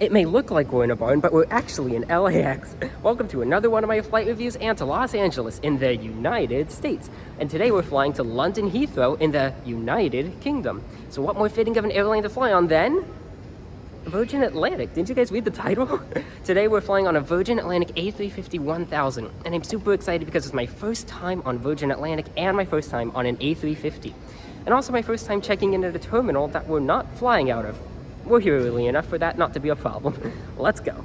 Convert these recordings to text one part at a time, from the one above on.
It may look like we're in a barn, but we're actually in LAX. Welcome to another one of my flight reviews and to Los Angeles in the United States. And today we're flying to London Heathrow in the United Kingdom. So what more fitting of an airline to fly on than Virgin Atlantic? Didn't you guys read the title? Today we're flying on a Virgin Atlantic A350-1000, and I'm super excited because it's my first time on Virgin Atlantic and my first time on an A350. And also my first time checking in at a terminal that we're not flying out of. We're here early enough for that not to be a problem. Let's go.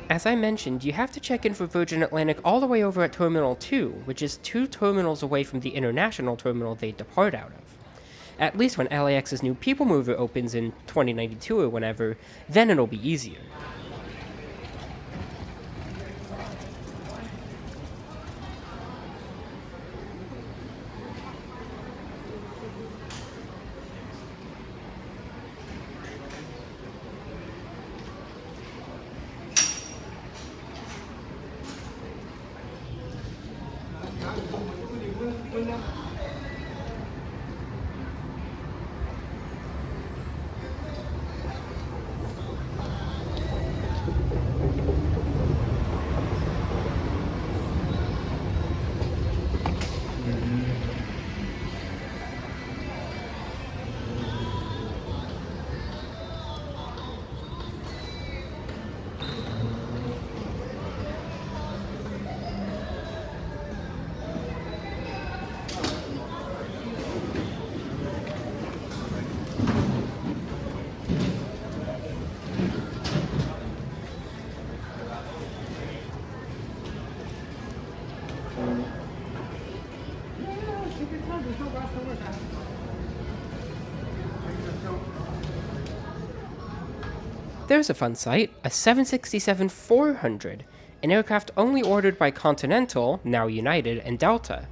As I mentioned, you have to check in for Virgin Atlantic all the way over at Terminal 2, which is 2 terminals away from the international terminal they depart out of. At least when LAX's new People Mover opens in 2092 or whenever, then it'll be easier. There's a fun sight, a 767-400, an aircraft only ordered by Continental, now United, and Delta.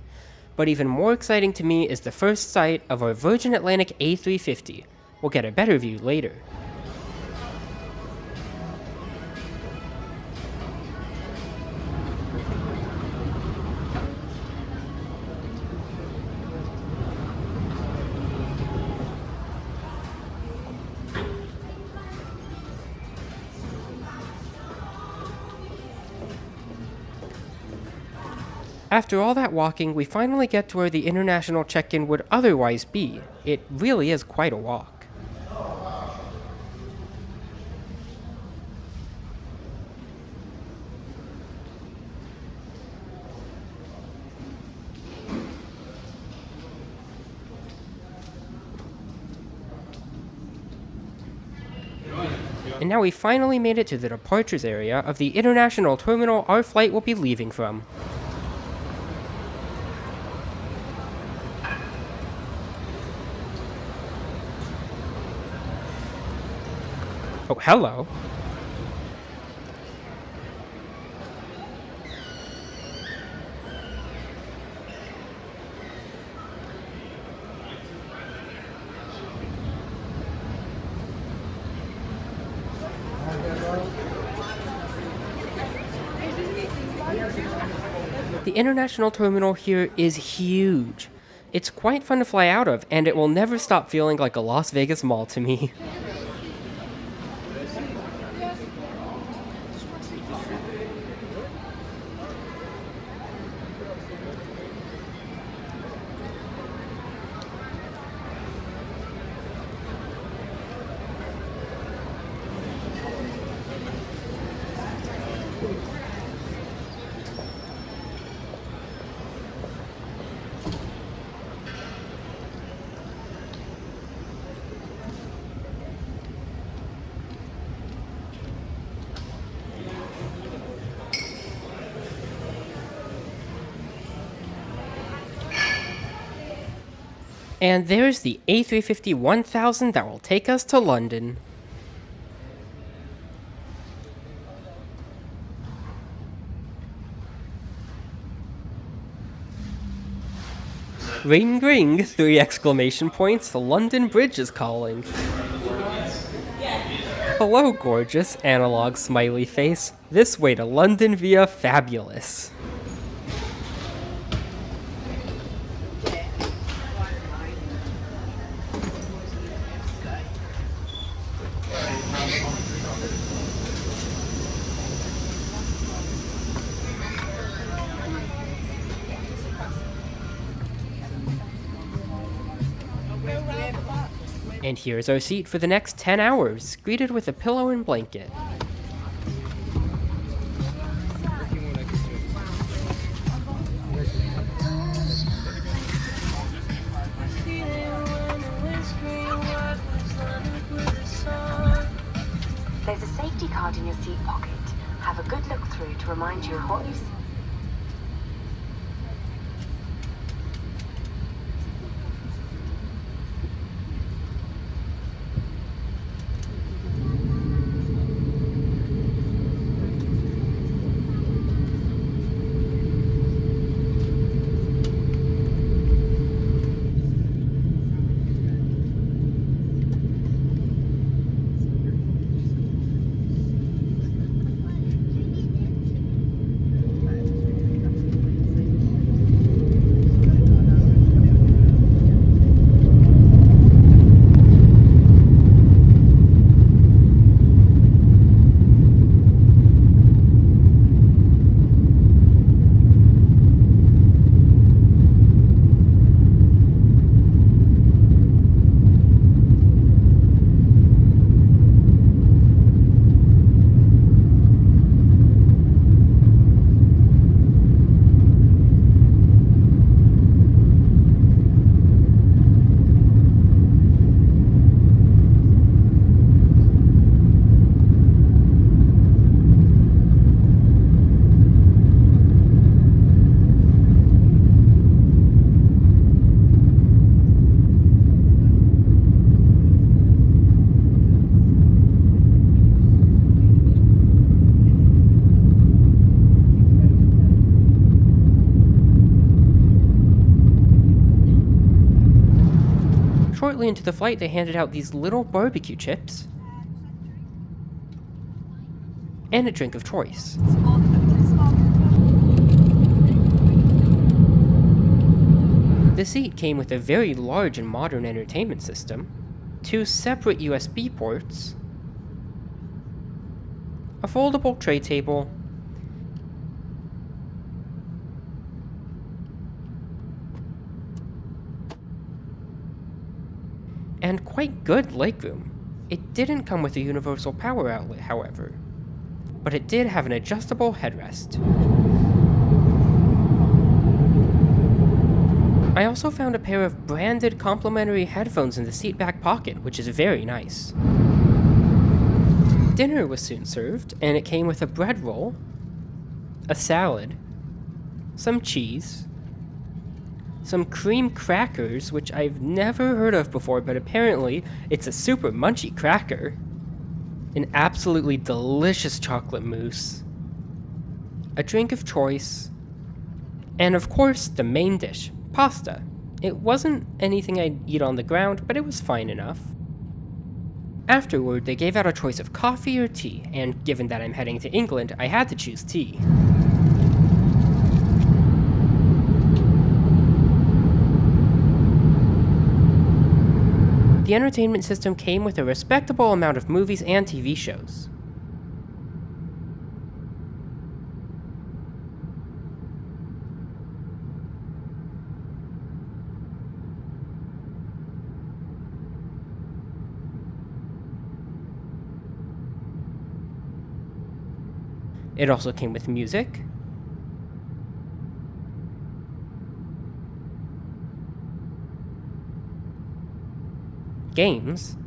But even more exciting to me is the first sight of our Virgin Atlantic A350. We'll get a better view later. After all that walking, we finally get to where the international check-in would otherwise be. It really is quite a walk. And now we finally made it to the departures area of the international terminal our flight will be leaving from. Oh, hello. The international terminal here is huge. It's quite fun to fly out of, and it will never stop feeling like a Las Vegas mall to me. And there's the A350-1000 that will take us to London. Ring ring, 3 exclamation points, the London Bridge is calling. Hello gorgeous, analog smiley face. This way to London via fabulous. And here's our seat for the next 10 hours, greeted with a pillow and blanket. There's a safety card in your seat pocket. Have a good look through to remind you of what you've seen. Shortly into the flight, they handed out these little barbecue chips and a drink of choice. The seat came with a very large and modern entertainment system, 2 separate USB ports, a foldable tray table, and quite good legroom. It didn't come with a universal power outlet, however, but it did have an adjustable headrest. I also found a pair of branded complimentary headphones in the seat back pocket, which is very nice. Dinner was soon served, and it came with a bread roll, a salad, some cheese, some cream crackers, which I've never heard of before, but apparently it's a super munchy cracker, an absolutely delicious chocolate mousse, a drink of choice, and of course the main dish, pasta. It wasn't anything I'd eat on the ground, but it was fine enough. Afterward, they gave out a choice of coffee or tea, and given that I'm heading to England, I had to choose tea. The entertainment system came with a respectable amount of movies and TV shows. It also came with music, games,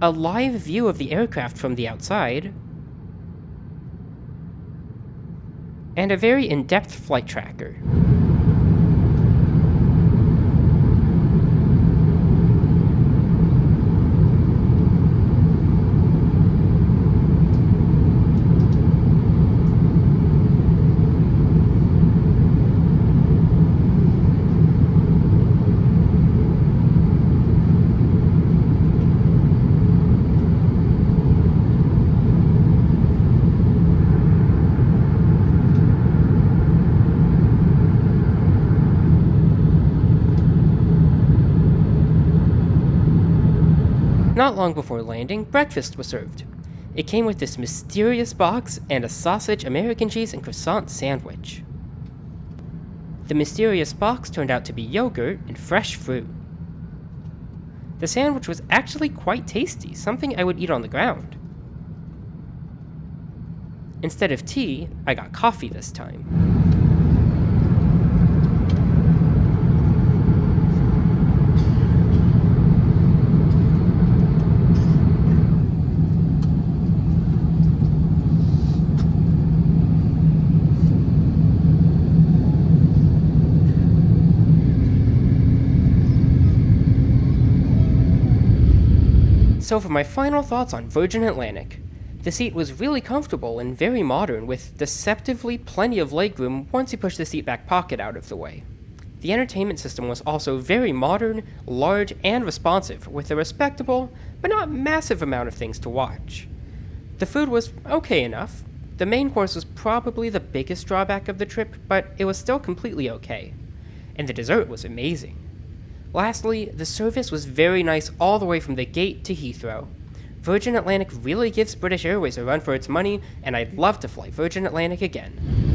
a live view of the aircraft from the outside, and a very in-depth flight tracker. Not long before landing, breakfast was served. It came with this mysterious box and a sausage, American cheese, and croissant sandwich. The mysterious box turned out to be yogurt and fresh fruit. The sandwich was actually quite tasty, something I would eat on the ground. Instead of tea, I got coffee this time. So for my final thoughts on Virgin Atlantic, the seat was really comfortable and very modern, with deceptively plenty of legroom once you push the seat back pocket out of the way. The entertainment system was also very modern, large, and responsive, with a respectable, but not massive amount of things to watch. The food was okay enough. The main course was probably the biggest drawback of the trip, but it was still completely okay. And the dessert was amazing. Lastly, the service was very nice all the way from the gate to Heathrow. Virgin Atlantic really gives British Airways a run for its money, and I'd love to fly Virgin Atlantic again.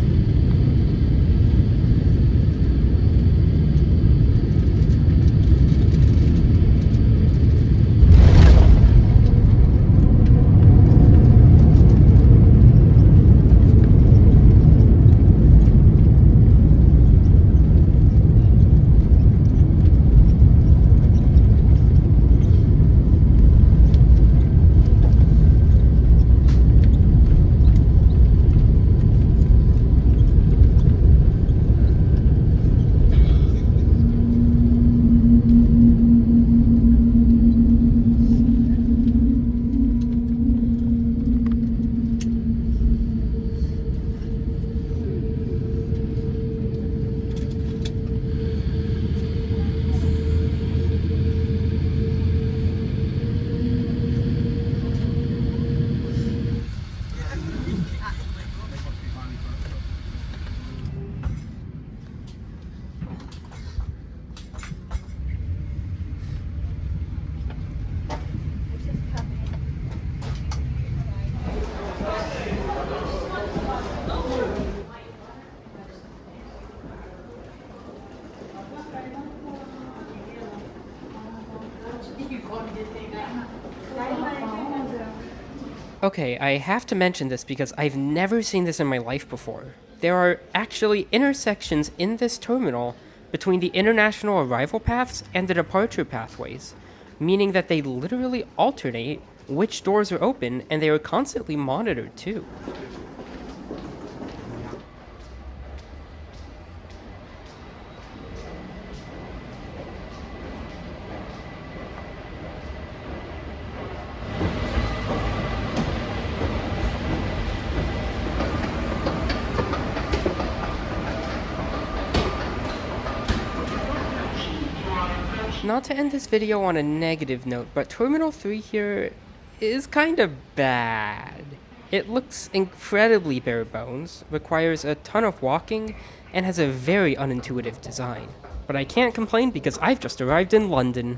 Okay, I have to mention this because I've never seen this in my life before. There are actually intersections in this terminal between the international arrival paths and the departure pathways, meaning that they literally alternate which doors are open, and they are constantly monitored too. Not to end this video on a negative note, but Terminal 3 here is kind of bad. It looks incredibly bare bones, requires a ton of walking, and has a very unintuitive design. But I can't complain because I've just arrived in London.